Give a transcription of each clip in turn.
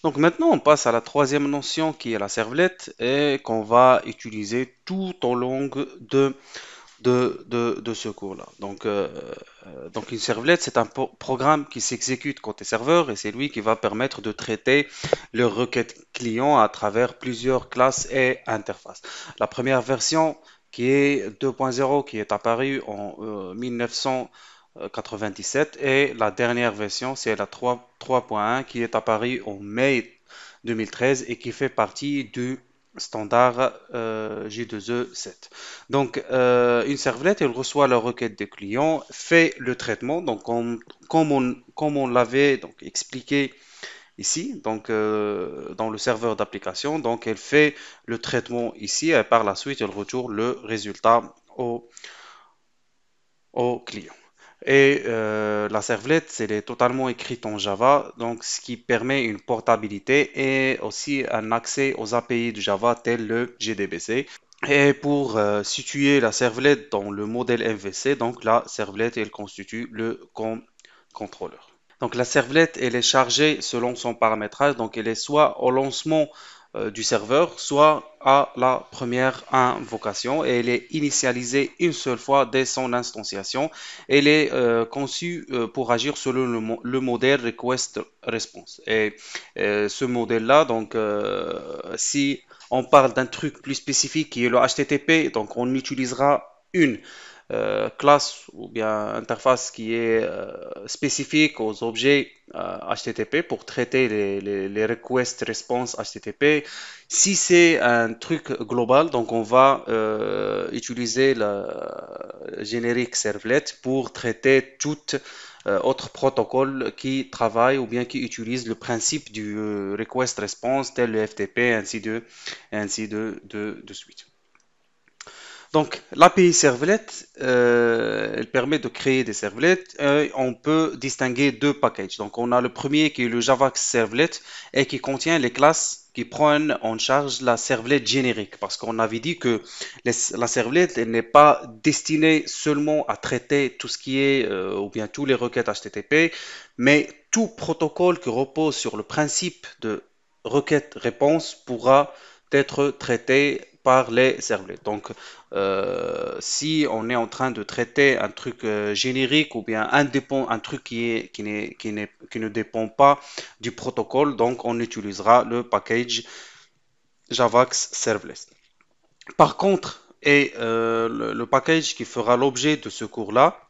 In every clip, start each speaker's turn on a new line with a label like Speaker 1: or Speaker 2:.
Speaker 1: Donc maintenant, on passe à la troisième notion qui est la servlette et qu'on va utiliser tout au long de ce cours-là. Donc une servlette, c'est un programme qui s'exécute côté serveur et c'est lui qui va permettre de traiter les requêtes clients à travers plusieurs classes et interfaces. La première version qui est 2.0 qui est apparue en 1997 et la dernière version c'est la 3.1 qui est apparue en mai 2013 et qui fait partie du standard J2E 7. Donc, une servlette, elle reçoit la requête des clients, fait le traitement, donc comme on l'avait donc expliqué ici, donc dans le serveur d'application, donc elle fait le traitement ici et par la suite elle retourne le résultat au client. Et la servlette, elle est totalement écrite en Java, donc ce qui permet une portabilité et aussi un accès aux API de Java tel le JDBC. Et pour situer la servlette dans le modèle MVC, donc la servlette, elle constitue le contrôleur. Donc la servlette, elle est chargée selon son paramétrage, donc elle est soit au lancement du serveur, soit à la première invocation et elle est initialisée une seule fois dès son instantiation. Elle est conçue pour agir selon le modèle request response. Et ce modèle-là, donc si on parle d'un truc plus spécifique qui est le HTTP, donc on utilisera une classe ou bien interface qui est spécifique aux objets HTTP pour traiter les requests response HTTP. Si c'est un truc global, donc on va utiliser la générique servlet pour traiter toute autre protocole qui travaille ou bien qui utilise le principe du request response tel le FTP, ainsi de suite. Donc, l'API servlet, elle permet de créer des servlets. On peut distinguer deux packages. Donc, on a le premier qui est le Javax servlet et qui contient les classes qui prennent en charge la servlet générique. Parce qu'on avait dit que la servlet n'est pas destinée seulement à traiter tout ce qui est, ou bien tous les requêtes HTTP, mais tout protocole qui repose sur le principe de requête-réponse pourra être traité par les servlets. Donc, si on est en train de traiter un truc générique ou bien un truc qui ne dépend pas du protocole, donc on utilisera le package Javax Servless. Par contre, le package qui fera l'objet de ce cours-là,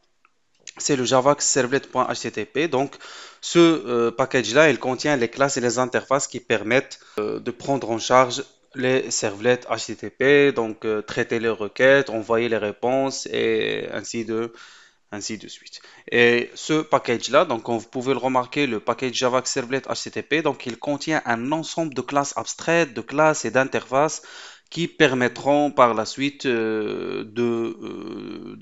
Speaker 1: c'est le Javax Servlet.http. Donc, ce package-là, il contient les classes et les interfaces qui permettent de prendre en charge les servlets HTTP, donc traiter les requêtes, envoyer les réponses et ainsi de suite. Et ce package-là, donc comme vous pouvez le remarquer, le package Java Servlet HTTP, donc il contient un ensemble de classes abstraites, de classes et d'interfaces qui permettront par la suite de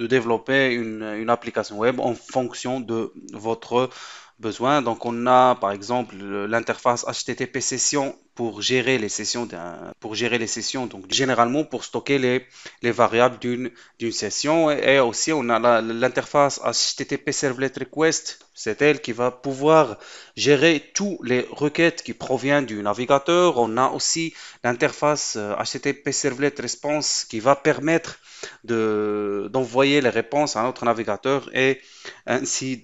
Speaker 1: développer une application web en fonction de votre besoin. Donc on a par exemple l'interface HTTP session pour gérer les sessions donc généralement pour stocker les variables d'une session et aussi on a l'interface HTTP servlet request, c'est elle qui va pouvoir gérer toutes les requêtes qui proviennent du navigateur. On a aussi l'interface HTTP servlet response qui va permettre d'envoyer les réponses à notre navigateur et ainsi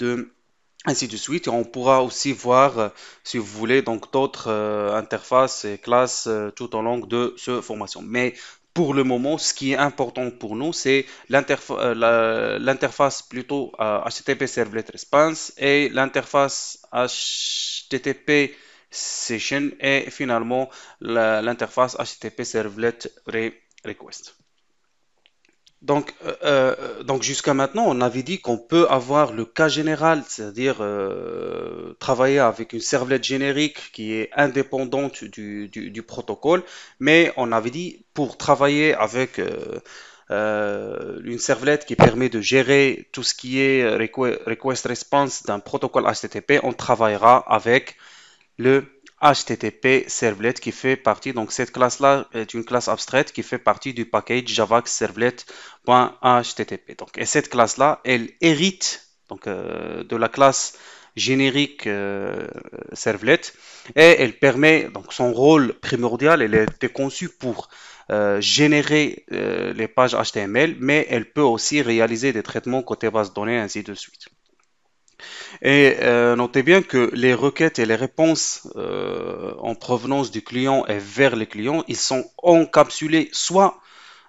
Speaker 1: ainsi de suite. Et on pourra aussi voir, si vous voulez, donc d'autres interfaces et classes tout au long de cette formation. Mais pour le moment, ce qui est important pour nous, c'est l'interface plutôt HTTP Servlet Response et l'interface HTTP Session et finalement l'interface HTTP Servlet Request. Donc jusqu'à maintenant, on avait dit qu'on peut avoir le cas général, c'est-à-dire travailler avec une servlette générique qui est indépendante du protocole, mais on avait dit pour travailler avec une servlette qui permet de gérer tout ce qui est request response d'un protocole HTTP, on travaillera avec le HTTP Servlet qui fait partie, donc cette classe-là est une classe abstraite qui fait partie du package Javax Servlet.http. Donc, et cette classe-là, elle hérite donc, de la classe générique servlet et elle permet, donc son rôle primordial, elle a été conçue pour générer les pages HTML, mais elle peut aussi réaliser des traitements côté base de données, ainsi de suite. Et notez bien que les requêtes et les réponses en provenance du client et vers les clients, ils sont encapsulés soit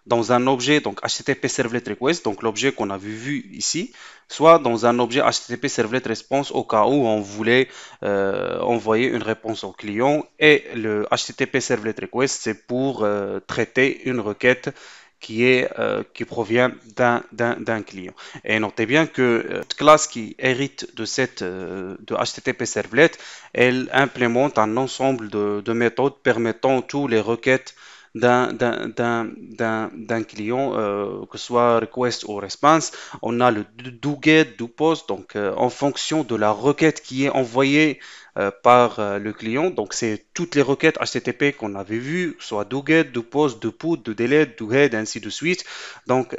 Speaker 1: dans un objet, donc HTTP Servlet Request, donc l'objet qu'on a vu ici, soit dans un objet HTTP Servlet Response au cas où on voulait envoyer une réponse au client. Et le HTTP Servlet Request, c'est pour traiter une requête qui provient d'un client. Et notez bien que cette classe qui hérite de HTTP Servlet, elle implémente un ensemble de méthodes permettant tous les requêtes d'un client, que ce soit request ou response. On a le doGet, doPost, donc en fonction de la requête qui est envoyée par le client. Donc c'est toutes les requêtes HTTP qu'on avait vues, soit doGet, doPost, doput, doDelete, doHead, ainsi de suite. Donc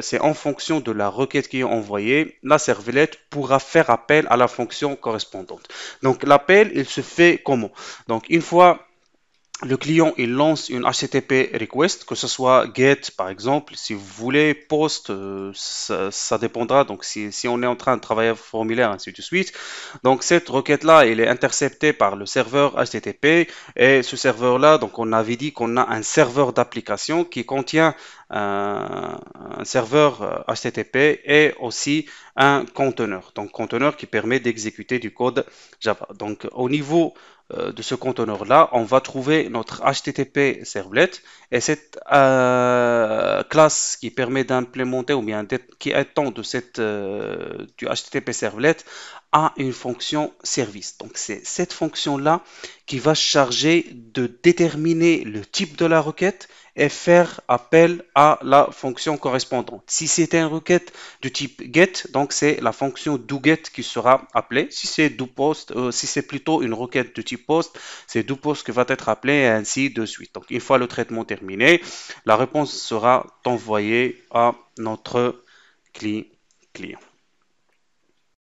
Speaker 1: c'est en fonction de la requête qui est envoyée, la servlette pourra faire appel à la fonction correspondante. Donc l'appel, il se fait comment? Donc une fois le client il lance une HTTP request, que ce soit get par exemple, si vous voulez post, ça dépendra. Donc si on est en train de travailler un formulaire, ainsi de suite. Donc cette requête là, elle est interceptée par le serveur HTTP, et ce serveur là, donc on avait dit qu'on a un serveur d'application qui contient un serveur HTTP et aussi un conteneur. Donc conteneur qui permet d'exécuter du code Java. Donc au niveau de ce conteneur-là, on va trouver notre HTTP servlet, et cette classe qui permet d'implémenter ou bien qui attend de du HTTP servlet a une fonction service. Donc c'est cette fonction-là qui va charger de déterminer le type de la requête et faire appel à la fonction correspondante. Si c'est une requête de type get, donc c'est la fonction doGet qui sera appelée. Si c'est doPost, si c'est plutôt une requête de type post, c'est doPost qui va être appelé, et ainsi de suite. Donc une fois le traitement terminé, la réponse sera envoyée à notre client.